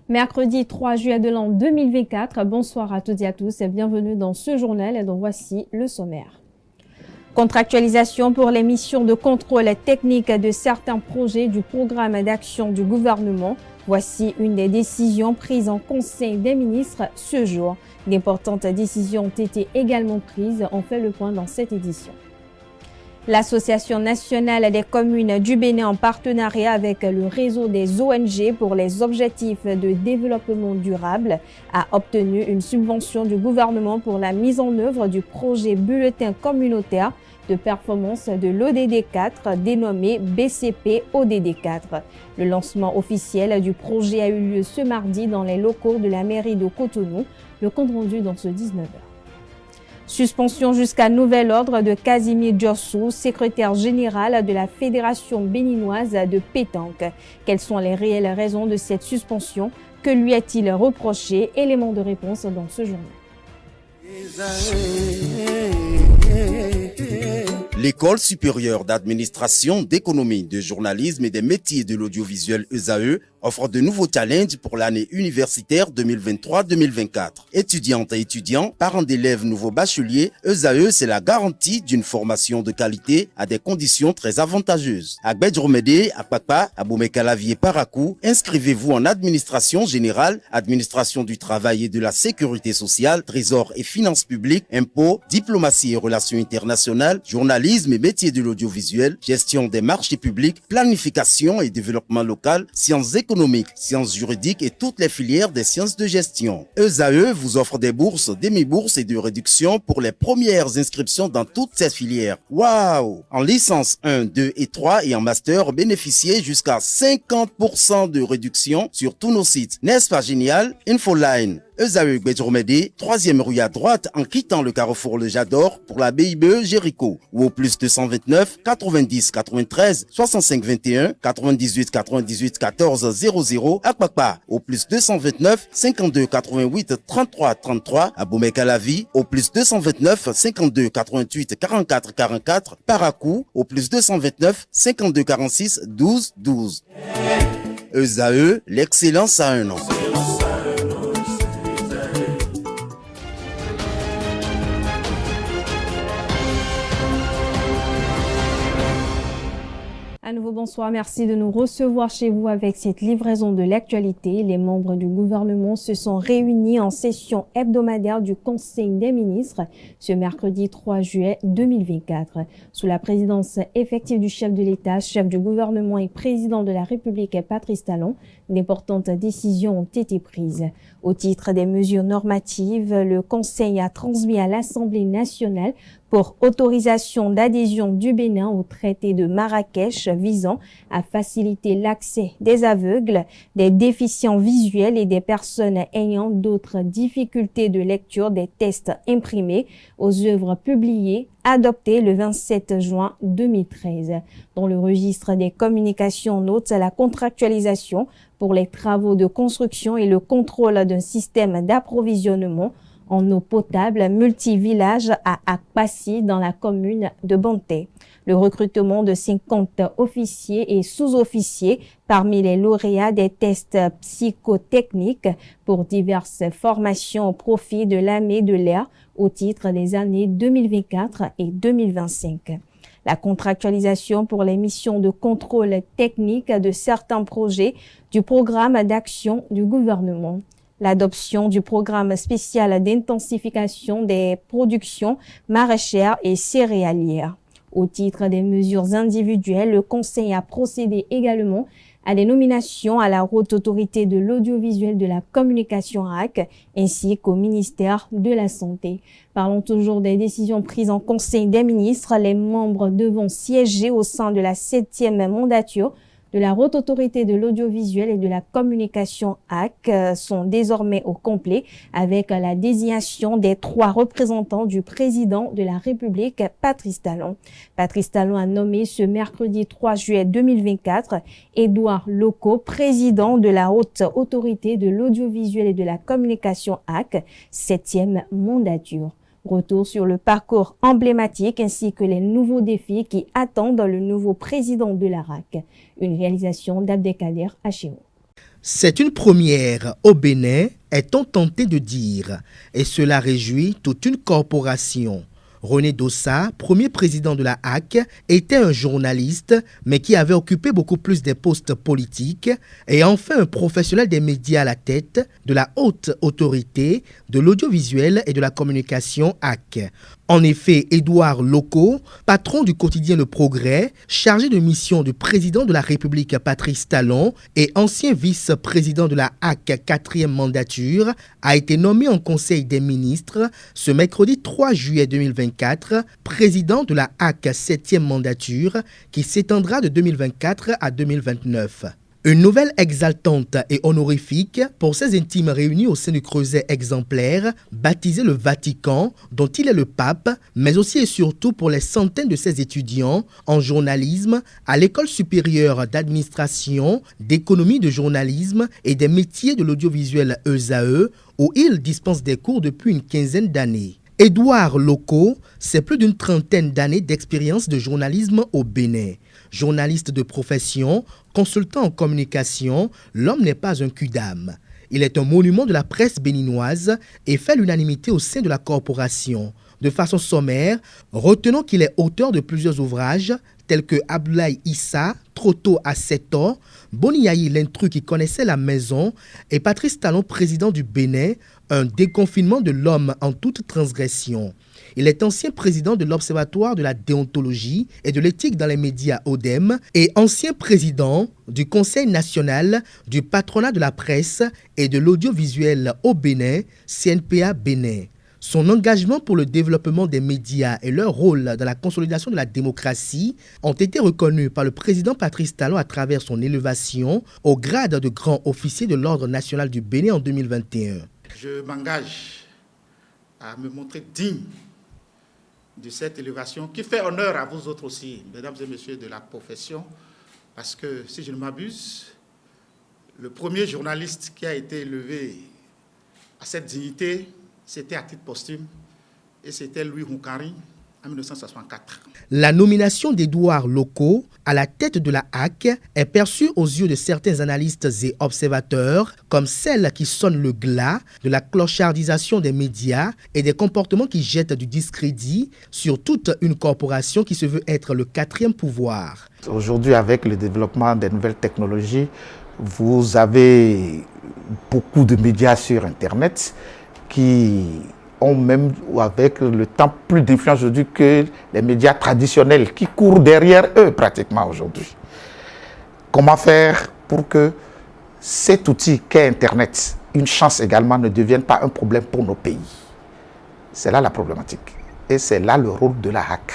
Mercredi 3 juillet de l'an 2024, bonsoir à toutes et à tous et bienvenue dans ce journal dont voici le sommaire. Contractualisation pour les missions de contrôle technique de certains projets du programme d'action du gouvernement. Voici une des décisions prises en Conseil des ministres ce jour. D'importantes décisions ont été également prises. On fait le point dans cette édition. L'Association nationale des communes du Bénin, en partenariat avec le réseau des ONG pour les objectifs de développement durable, a obtenu une subvention du gouvernement pour la mise en œuvre du projet bulletin communautaire de performance de l'ODD 4 dénommé BCP ODD 4. Le lancement officiel du projet a eu lieu ce mardi dans les locaux de la mairie de Cotonou. Le compte rendu dans ce 19h. Suspension jusqu'à nouvel ordre de Casimir Diossou, secrétaire général de la Fédération béninoise de pétanque. Quelles sont les réelles raisons de cette suspension? Que lui a-t-il reproché? Élément de réponse dans ce journal. L'École supérieure d'administration, d'économie, de journalisme et des métiers de l'audiovisuel ESAE offre de nouveaux challenges pour l'année universitaire 2023-2024. Étudiantes et étudiants, parents d'élèves nouveaux bacheliers, ESAE, c'est la garantie d'une formation de qualité à des conditions très avantageuses. À Gbedjromede, à Papa, à Boumekalavi et Parakou, inscrivez-vous en administration générale, administration du travail et de la sécurité sociale, trésor et finances publiques, impôts, diplomatie et relations internationales, journalisme et métiers de l'audiovisuel, gestion des marchés publics, planification et développement local, sciences économiques, sciences juridiques et toutes les filières des sciences de gestion. ESAE vous offre des bourses, demi-bourses et de réductions pour les premières inscriptions dans toutes ces filières. Waouh! En licence 1, 2 et 3 et en master, bénéficiez jusqu'à 50% de réduction sur tous nos sites. N'est-ce pas génial? Infoline. ESAE Gbedjromede, 3e rue à droite en quittant le carrefour Le Jador pour la BIBE Jéricho ou au plus 229 90 93 65 21 98 98 14 00 à Kpakpa au plus 229 52 88 33 33 à Boumekalavi au plus 229 52 88 44 44 Parakou au plus 229 52 46 12 12. ESAE, l'excellence à un nom. À nouveau, bonsoir. Merci de nous recevoir chez vous avec cette livraison de l'actualité. Les membres du gouvernement se sont réunis en session hebdomadaire du Conseil des ministres ce mercredi 3 juillet 2024. Sous la présidence effective du chef de l'État, chef du gouvernement et président de la République, Patrice Talon, d'importantes décisions ont été prises. Au titre des mesures normatives, le Conseil a transmis à l'Assemblée nationale pour autorisation d'adhésion du Bénin au traité de Marrakech visant à faciliter l'accès des aveugles, des déficients visuels et des personnes ayant d'autres difficultés de lecture des tests imprimés aux œuvres publiées adopté le 27 juin 2013. Dans le registre des communications, note la contractualisation pour les travaux de construction et le contrôle d'un système d'approvisionnement en eau potable multivillage à Akpassi dans la commune de Bonté. Le recrutement de 50 officiers et sous-officiers parmi les lauréats des tests psychotechniques pour diverses formations au profit de l'armée de l'air au titre des années 2024 et 2025. La contractualisation pour les missions de contrôle technique de certains projets du programme d'action du gouvernement. L'adoption du programme spécial d'intensification des productions maraîchères et céréalières. Au titre des mesures individuelles, le Conseil a procédé également à des nominations à la Haute Autorité de l'Audiovisuel de la Communication RAC ainsi qu'au ministère de la Santé. Parlons toujours des décisions prises en Conseil des ministres. Les membres devant siéger au sein de la 7e mandature de la Haute Autorité de l'Audiovisuel et de la Communication AC sont désormais au complet avec la désignation des 3 représentants du président de la République, Patrice Talon. Patrice Talon a nommé ce mercredi 3 juillet 2024 Édouard Loco, président de la Haute Autorité de l'Audiovisuel et de la Communication AC, 7e mandature. Retour sur le parcours emblématique ainsi que les nouveaux défis qui attendent le nouveau président de la RAC. Une réalisation d'Abdelkader Hachéo. C'est une première au Bénin, est-on tenté de dire, et cela réjouit toute une corporation. René Dossa, premier président de la HAC, était un journaliste, mais qui avait occupé beaucoup plus des postes politiques, et enfin un professionnel des médias à la tête de la haute autorité de l'audiovisuel et de la communication HAC. En effet, Édouard Loko, patron du quotidien Le Progrès, chargé de mission du président de la République Patrice Talon et ancien vice-président de la HAC 4e mandature, a été nommé en Conseil des ministres ce mercredi 3 juillet 2024, président de la HAC 7e mandature qui s'étendra de 2024 à 2029. Une nouvelle exaltante et honorifique pour ses intimes réunis au sein du creuset exemplaire, baptisé le Vatican, dont il est le pape, mais aussi et surtout pour les centaines de ses étudiants en journalisme à l'École supérieure d'administration, d'économie de journalisme et des métiers de l'audiovisuel ESAE, où il dispense des cours depuis une quinzaine d'années. Édouard Loko, c'est plus d'une trentaine d'années d'expérience de journalisme au Bénin. Journaliste de profession, consultant en communication, l'homme n'est pas un cul-d'âme. Il est un monument de la presse béninoise et fait l'unanimité au sein de la corporation. De façon sommaire, retenons qu'il est auteur de plusieurs ouvrages tels que Abdoulaye Issa, Trop tôt à 7 ans, Boniaï l'intrus qui connaissait la maison et Patrice Talon, président du Bénin, un déconfinement de l'homme en toute transgression. Il est ancien président de l'Observatoire de la déontologie et de l'éthique dans les médias ODEM et ancien président du Conseil national du patronat de la presse et de l'audiovisuel au Bénin, CNPA Bénin. Son engagement pour le développement des médias et leur rôle dans la consolidation de la démocratie ont été reconnus par le président Patrice Talon à travers son élévation au grade de grand officier de l'Ordre national du Bénin en 2021. Je m'engage à me montrer digne de cette élévation qui fait honneur à vous autres aussi, mesdames et messieurs de la profession, parce que si je ne m'abuse, le premier journaliste qui a été élevé à cette dignité, c'était à titre posthume, et c'était Louis Hunkari en 1964. La nomination d'Édouard Loko à la tête de la HAC est perçue aux yeux de certains analystes et observateurs comme celle qui sonne le glas de la clochardisation des médias et des comportements qui jettent du discrédit sur toute une corporation qui se veut être le quatrième pouvoir. Aujourd'hui, avec le développement des nouvelles technologies, vous avez beaucoup de médias sur Internet qui ont même, avec le temps, plus d'influence aujourd'hui que les médias traditionnels qui courent derrière eux pratiquement aujourd'hui. Comment faire pour que cet outil qu'est Internet, une chance également, ne devienne pas un problème pour nos pays? C'est là la problématique et c'est là le rôle de la HAC.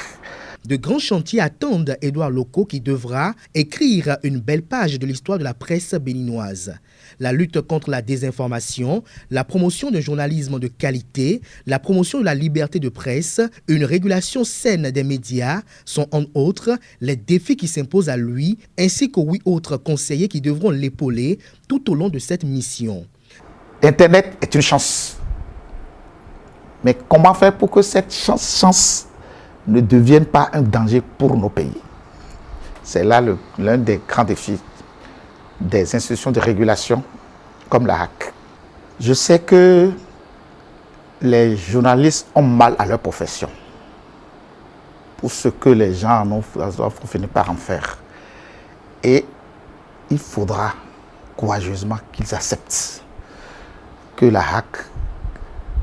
De grands chantiers attendent Édouard Loko qui devra écrire une belle page de l'histoire de la presse béninoise. La lutte contre la désinformation, la promotion d'un journalisme de qualité, la promotion de la liberté de presse, une régulation saine des médias sont en autres les défis qui s'imposent à lui ainsi qu'aux 8 autres conseillers qui devront l'épauler tout au long de cette mission. Internet est une chance. Mais comment faire pour que cette chance ne devienne pas un danger pour nos pays? C'est là l'un des grands défis des institutions de régulation comme la HAC. Je sais que les journalistes ont mal à leur profession pour ce que les gens ont fini par en faire. Et il faudra courageusement qu'ils acceptent que la HAC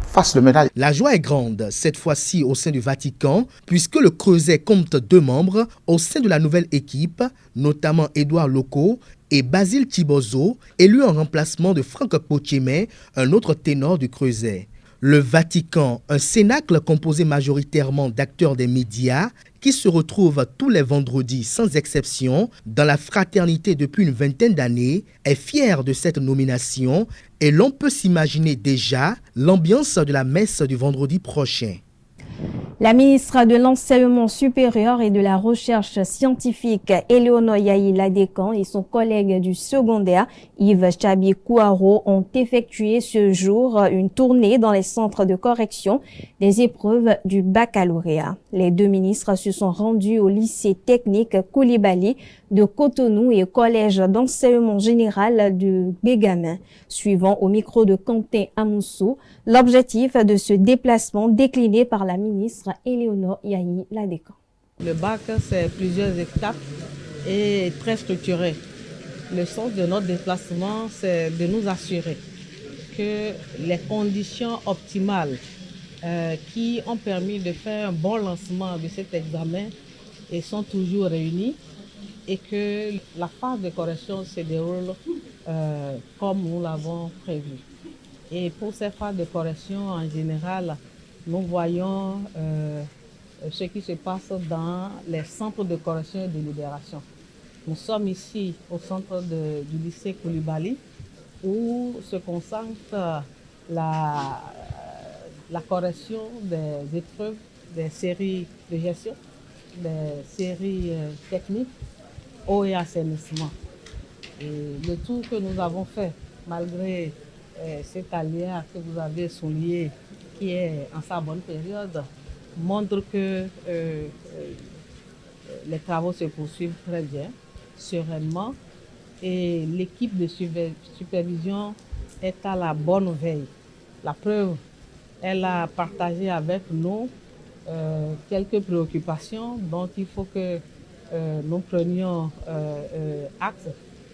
fasse le ménage. La joie est grande, cette fois-ci au sein du Vatican, puisque le creuset compte 2 membres au sein de la nouvelle équipe, notamment Édouard Loko et Basile Thibozo, élu en remplacement de Franck Pochemé, un autre ténor du creuset. Le Vatican, un cénacle composé majoritairement d'acteurs des médias qui se retrouvent tous les vendredis sans exception dans la fraternité depuis une vingtaine d'années, est fier de cette nomination et l'on peut s'imaginer déjà l'ambiance de la messe du vendredi prochain. La ministre de l'Enseignement supérieur et de la Recherche scientifique, Éléonore Yahi Ladécan, et son collègue du secondaire, Yves Chabi-Kouaro, ont effectué ce jour une tournée dans les centres de correction des épreuves du baccalauréat. Les 2 ministres se sont rendus au lycée technique Koulibaly de Cotonou et collège d'enseignement général de Bégamin. Suivant au micro de Quentin Amoussou, l'objectif de ce déplacement décliné par la ministre Éléonore Yahi Ladécan. Le bac, c'est plusieurs étapes et très structuré. Le sens de notre déplacement, c'est de nous assurer que les conditions optimales qui ont permis de faire un bon lancement de cet examen et sont toujours réunies et que la phase de correction se déroule comme nous l'avons prévu. Et pour ces phases de correction, en général, nous voyons ce qui se passe dans les centres de correction et de libération. Nous sommes ici au centre du lycée Koulibaly où se concentre la correction des épreuves, des séries de gestion, des séries techniques, eau et assainissement. Et le tour que nous avons fait, malgré cet aléa que vous avez souligné, qui est en sa bonne période, montre que les travaux se poursuivent très bien, sereinement, et l'équipe de supervision est à la bonne veille. La preuve, elle a partagé avec nous quelques préoccupations dont il faut que nous prenions acte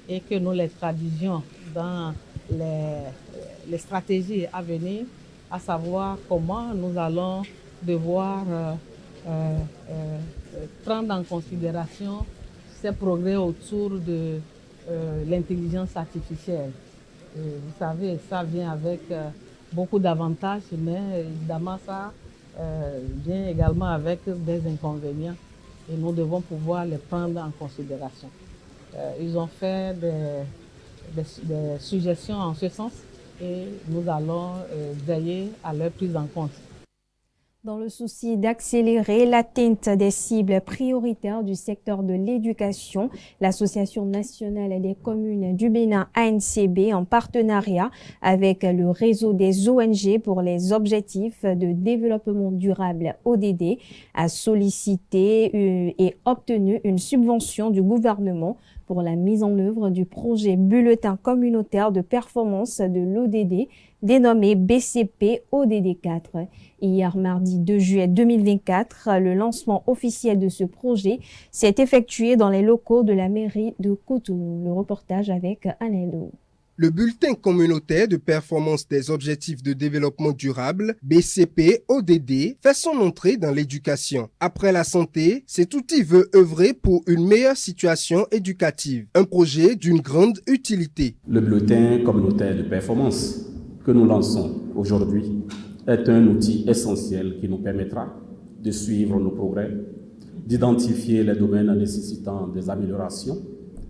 et que nous les traduisions dans les stratégies à venir, à savoir comment nous allons devoir prendre en considération ces progrès autour de l'intelligence artificielle. Vous savez, ça vient avec beaucoup d'avantages, mais évidemment ça vient également avec des inconvénients et nous devons pouvoir les prendre en considération. Ils ont fait des suggestions en ce sens et nous allons veiller à leur prise en compte. Dans le souci d'accélérer l'atteinte des cibles prioritaires du secteur de l'éducation, l'Association nationale des communes du Bénin ANCB, en partenariat avec le réseau des ONG pour les objectifs de développement durable ODD, a sollicité et obtenu une subvention du gouvernement pour la mise en œuvre du projet bulletin communautaire de performance de l'ODD, dénommé BCP ODD 4. Hier, mardi 2 juillet 2024, le lancement officiel de ce projet s'est effectué dans les locaux de la mairie de Cotonou. Le reportage avec Alain Lou. Le bulletin communautaire de performance des objectifs de développement durable, BCP-ODD, fait son entrée dans l'éducation. Après la santé, cet outil veut œuvrer pour une meilleure situation éducative, un projet d'une grande utilité. Le bulletin communautaire de performance que nous lançons aujourd'hui est un outil essentiel qui nous permettra de suivre nos progrès, d'identifier les domaines nécessitant des améliorations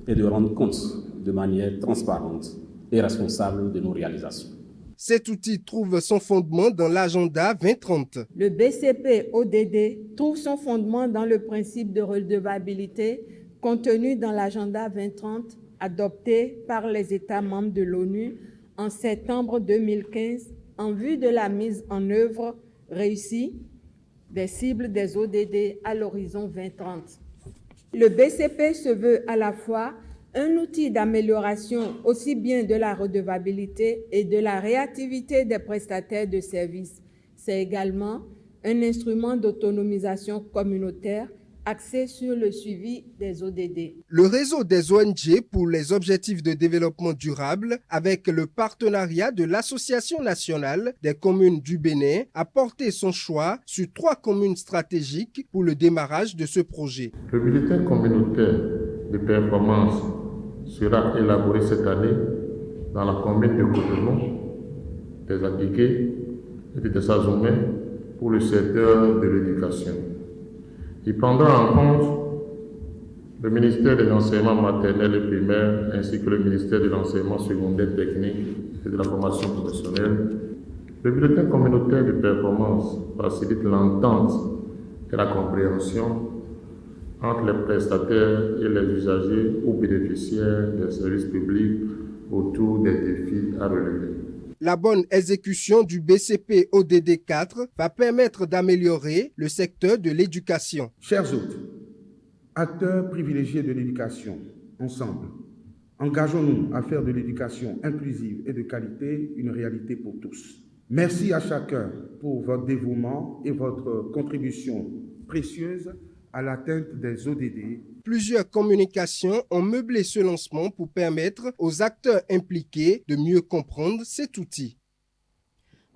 et de rendre compte de manière transparente et responsable de nos réalisations. Cet outil trouve son fondement dans l'agenda 2030. Le BCP-ODD trouve son fondement dans le principe de redevabilité contenu dans l'agenda 2030 adopté par les États membres de l'ONU en septembre 2015 en vue de la mise en œuvre réussie des cibles des ODD à l'horizon 2030. Le BCP se veut à la fois un outil d'amélioration aussi bien de la redevabilité et de la réactivité des prestataires de services. C'est également un instrument d'autonomisation communautaire axé sur le suivi des ODD. Le réseau des ONG pour les objectifs de développement durable, avec le partenariat de l'Association nationale des communes du Bénin, a porté son choix sur 3 communes stratégiques pour le démarrage de ce projet. Le bulletin communautaire de performance sera élaboré cette année dans la commune de Cotonou, des Aguigué et des Sazoumé pour le secteur de l'éducation. Il prendra en compte le ministère de l'enseignement maternel et primaire ainsi que le ministère de l'enseignement secondaire technique et de la formation professionnelle. Le bulletin communautaire de performance facilite l'entente et la compréhension entre les prestataires et les usagers ou bénéficiaires des services publics autour des défis à relever. La bonne exécution du BCP ODD 4 va permettre d'améliorer le secteur de l'éducation. Chers hôtes, Acteurs privilégiés de l'éducation, ensemble, engageons-nous à faire de l'éducation inclusive et de qualité une réalité pour tous. Merci à chacun pour votre dévouement et votre contribution précieuse à l'atteinte des ODD. Plusieurs communications ont meublé ce lancement pour permettre aux acteurs impliqués de mieux comprendre cet outil.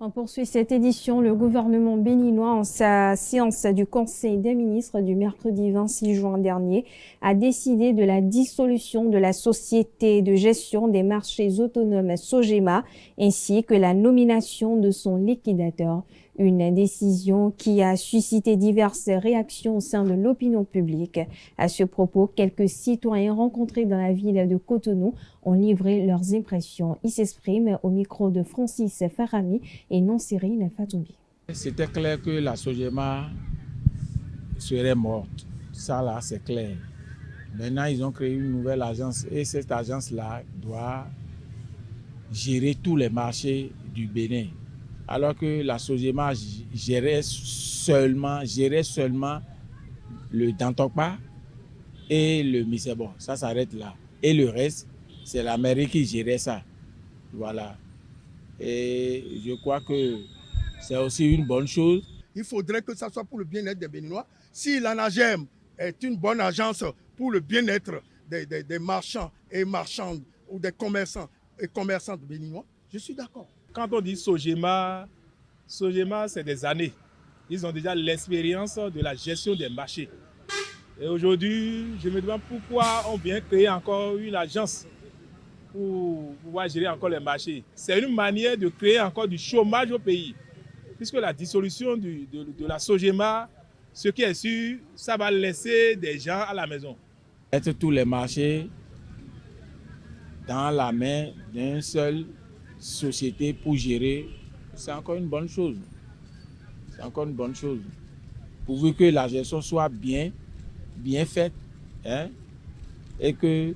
On poursuit cette édition. Le gouvernement béninois, en sa séance du Conseil des ministres du mercredi 26 juin dernier, a décidé de la dissolution de la société de gestion des marchés autonomes Sogema, ainsi que la nomination de son liquidateur. Une décision qui a suscité diverses réactions au sein de l'opinion publique. À ce propos, quelques citoyens rencontrés dans la ville de Cotonou ont livré leurs impressions. Ils s'expriment au micro de Francis Farami et Nonsirine Fatoubi. C'était clair que la Sogema serait morte. Ça là, c'est clair. Maintenant, ils ont créé une nouvelle agence et cette agence-là doit gérer tous les marchés du Bénin. Alors que la Sogema gérait seulement le Dantokpa et le Misebo. Ça s'arrête là. Et le reste, c'est la mairie qui gérait ça. Voilà. Et je crois que c'est aussi une bonne chose. Il faudrait que ça soit pour le bien-être des Béninois. Si l'ANAGEM est une bonne agence pour le bien-être des marchands et marchandes ou des commerçants et commerçantes béninois, je suis d'accord. Quand on dit Sogema, c'est des années. Ils ont déjà l'expérience de la gestion des marchés. Et aujourd'hui, je me demande pourquoi on vient créer encore une agence pour pouvoir gérer encore les marchés. C'est une manière de créer encore du chômage au pays. Puisque la dissolution de la Sogema, ce qui est sûr, ça va laisser des gens à la maison. Mettre tous les marchés dans la main d'une seule société pour gérer, c'est encore une bonne chose. C'est encore une bonne chose. Pourvu que la gestion soit bien faite, hein, et que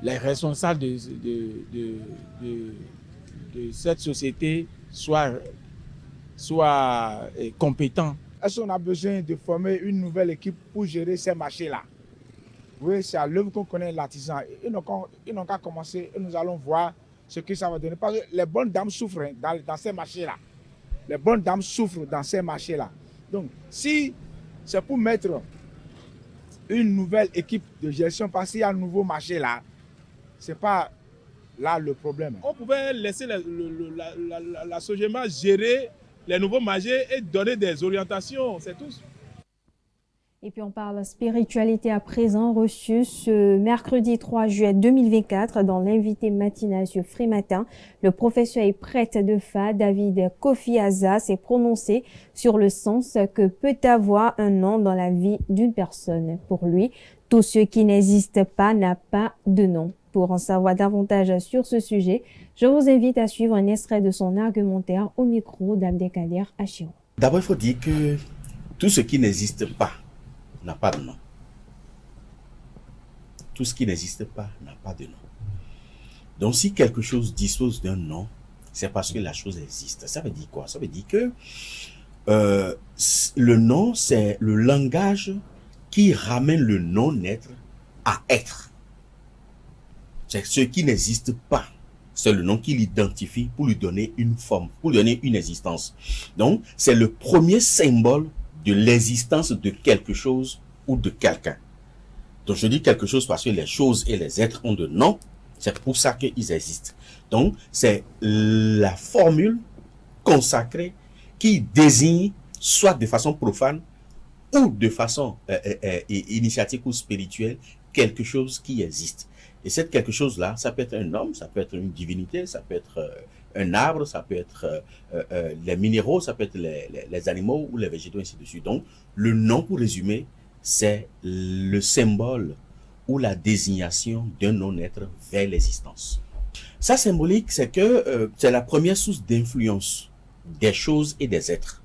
les responsables de cette société soient compétents. Est-ce qu'on a besoin de former une nouvelle équipe pour gérer ces marchés-là? Oui, c'est à l'œuvre qu'on connaît l'artisan. Ils n'ont qu'à commencer et nous allons voir ce que ça va donner. Parce que les bonnes dames souffrent dans ces marchés-là. Les bonnes dames souffrent dans ces marchés-là. Donc, si c'est pour mettre une nouvelle équipe de gestion, parce qu'il y a un nouveau marché là, ce n'est pas là le problème. On pouvait laisser la Sogema gérer les nouveaux marchés et donner des orientations, c'est tout. Et puis on parle spiritualité à présent, reçu ce mercredi 3 juillet 2024 dans l'invité matinal sur Free Matin. Le professeur et prêtre de Fa, David Kofi Aza, s'est prononcé sur le sens que peut avoir un nom dans la vie d'une personne. Pour lui, tout ce qui n'existe pas n'a pas de nom. Pour en savoir davantage sur ce sujet, je vous invite à suivre un extrait de son argumentaire au micro d'Abdelkader Achiro. D'abord, il faut dire que tout ce qui n'existe pas n'a pas de nom. Tout ce qui n'existe pas n'a pas de nom. Donc, si quelque chose dispose d'un nom, c'est parce que la chose existe. Ça veut dire quoi? Ça veut dire que le nom, c'est le langage qui ramène le non-être à être. C'est ce qui n'existe pas. C'est le nom qui l'identifie pour lui donner une forme, pour lui donner une existence. Donc, c'est le premier symbole de l'existence de quelque chose ou de quelqu'un. Donc, je dis quelque chose parce que les choses et les êtres ont de nom. C'est pour ça qu'ils existent. Donc, c'est la formule consacrée qui désigne, soit de façon profane ou de façon initiatique ou spirituelle, quelque chose qui existe. Et cette quelque chose-là, ça peut être un homme, ça peut être une divinité, ça peut être un arbre, ça peut être les minéraux, ça peut être les animaux ou les végétaux, ainsi de suite. Donc, le nom, pour résumer, c'est le symbole ou la désignation d'un non-être vers l'existence. Ça, symbolique, c'est que c'est la première source d'influence des choses et des êtres.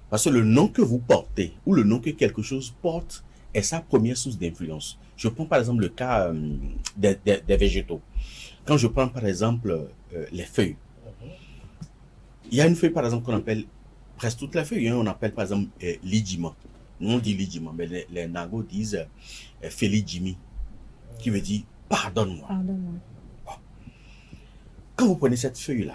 Parce que le nom que vous portez ou le nom que quelque chose porte est sa première source d'influence. Je prends par exemple le cas des végétaux. Quand je prends par exemple les feuilles, il y a une feuille par exemple qu'on appelle, presque toutes les feuilles, on appelle par exemple l'idima. On dit Lidjima, mais les Nago disent Feli Jimmy, qui veut dire pardonne-moi. Bon. Quand vous prenez cette feuille-là,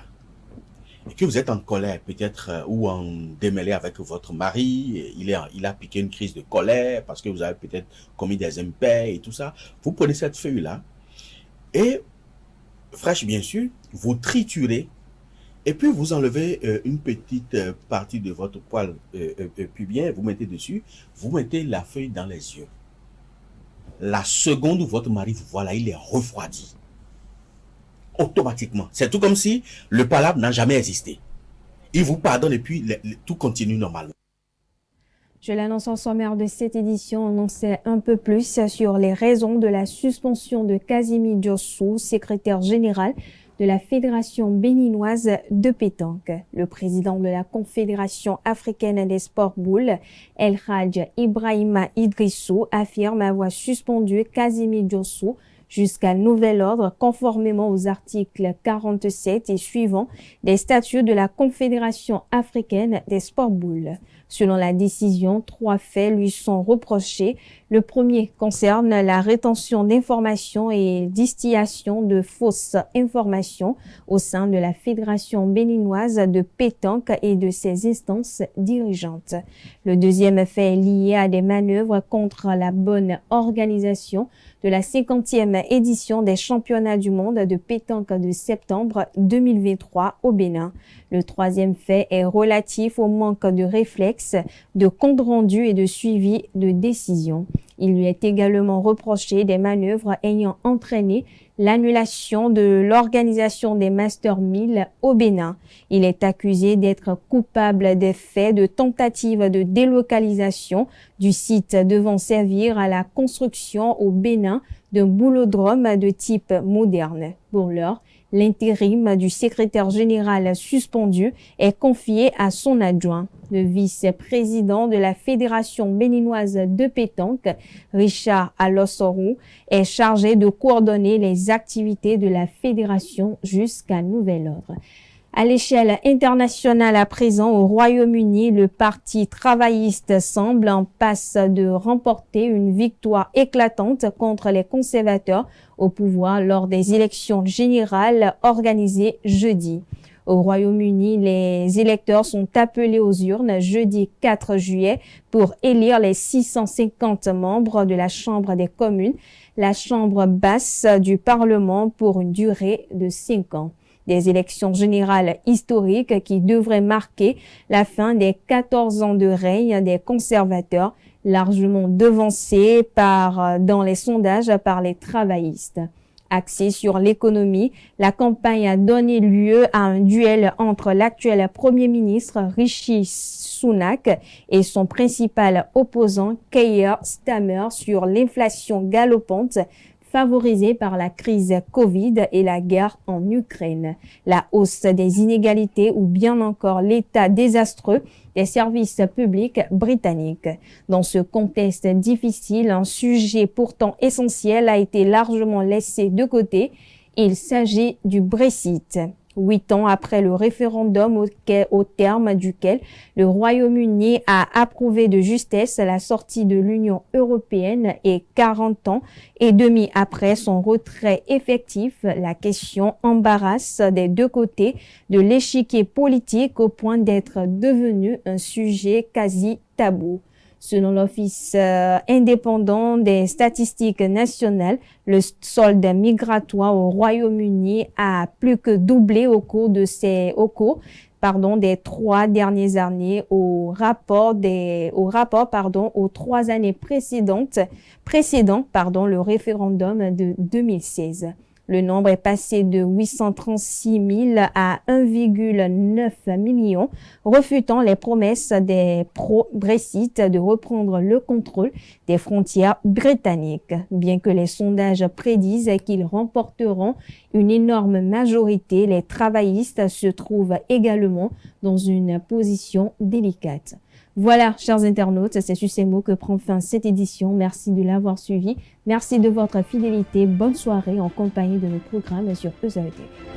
et que vous êtes en colère peut-être ou en démêlé avec votre mari, il a piqué une crise de colère parce que vous avez peut-être commis des impairs et tout ça, vous prenez cette feuille-là et, fraîche bien sûr, vous triturez et puis vous enlevez une petite partie de votre poil pubien, vous mettez dessus, vous mettez la feuille dans les yeux. La seconde où votre mari vous voit là, il est refroidi. Automatiquement. C'est tout comme si le palabre n'a jamais existé. Il vous pardonne et puis tout continue normalement. Je l'annonce en sommaire de cette édition. On en sait un peu plus sur les raisons de la suspension de Kazimi Diossou, secrétaire général de la Fédération béninoise de pétanque. Le président de la Confédération africaine des sports boules, El Hadj Ibrahima Idrissou, affirme avoir suspendu Kazimi Diossou jusqu'à nouvel ordre, conformément aux articles 47 et suivants des statuts de la Confédération africaine des sports boules. Selon la décision, 3 faits lui sont reprochés. Le premier concerne la rétention d'informations et distillation de fausses informations au sein de la Fédération béninoise de pétanque et de ses instances dirigeantes. Le deuxième fait est lié à des manœuvres contre la bonne organisation de la 50e édition des championnats du monde de pétanque de septembre 2023 au Bénin. Le troisième fait est relatif au manque de réflexes, de compte rendu et de suivi de décision. Il lui est également reproché des manœuvres ayant entraîné l'annulation de l'organisation des Master 1000 au Bénin. Il est accusé d'être coupable des faits de tentative de délocalisation du site devant servir à la construction au Bénin d'un boulodrome de type moderne. Pour l'heure, l'intérim du secrétaire général suspendu est confié à son adjoint. Le vice-président de la Fédération béninoise de pétanque, Richard Alossorou, est chargé de coordonner les activités de la fédération jusqu'à nouvel ordre. À l'échelle internationale à présent, au Royaume-Uni, le Parti travailliste semble en passe de remporter une victoire éclatante contre les conservateurs au pouvoir lors des élections générales organisées jeudi. Au Royaume-Uni, les électeurs sont appelés aux urnes jeudi 4 juillet pour élire les 650 membres de la Chambre des communes, la Chambre basse du Parlement pour une durée de 5 ans. Des élections générales historiques qui devraient marquer la fin des 14 ans de règne des conservateurs, largement devancés dans les sondages par les travaillistes. Axée sur l'économie, la campagne a donné lieu à un duel entre l'actuel Premier ministre Rishi Sunak et son principal opposant Keir Starmer sur l'inflation galopante favorisée par la crise Covid et la guerre en Ukraine, la hausse des inégalités ou bien encore l'état désastreux des services publics britanniques. Dans ce contexte difficile, un sujet pourtant essentiel a été largement laissé de côté. Il s'agit du Brexit. 8 ans après le référendum au terme duquel le Royaume-Uni a approuvé de justesse la sortie de l'Union européenne et 40 ans et demi après son retrait effectif, la question embarrasse des deux côtés de l'échiquier politique au point d'être devenue un sujet quasi tabou. Selon l'Office indépendant des statistiques nationales, le solde migratoire au Royaume-Uni a plus que doublé au cours des 3 dernières années aux 3 années précédant le référendum de 2016. Le nombre est passé de 836 000 à 1,9 million, refutant les promesses des pro-Brexit de reprendre le contrôle des frontières britanniques. Bien que les sondages prédisent qu'ils remporteront une énorme majorité, les travaillistes se trouvent également dans une position délicate. Voilà, chers internautes, c'est sur ces mots que prend fin cette édition. Merci de l'avoir suivi. Merci de votre fidélité. Bonne soirée en compagnie de nos programmes sur EZAE TV.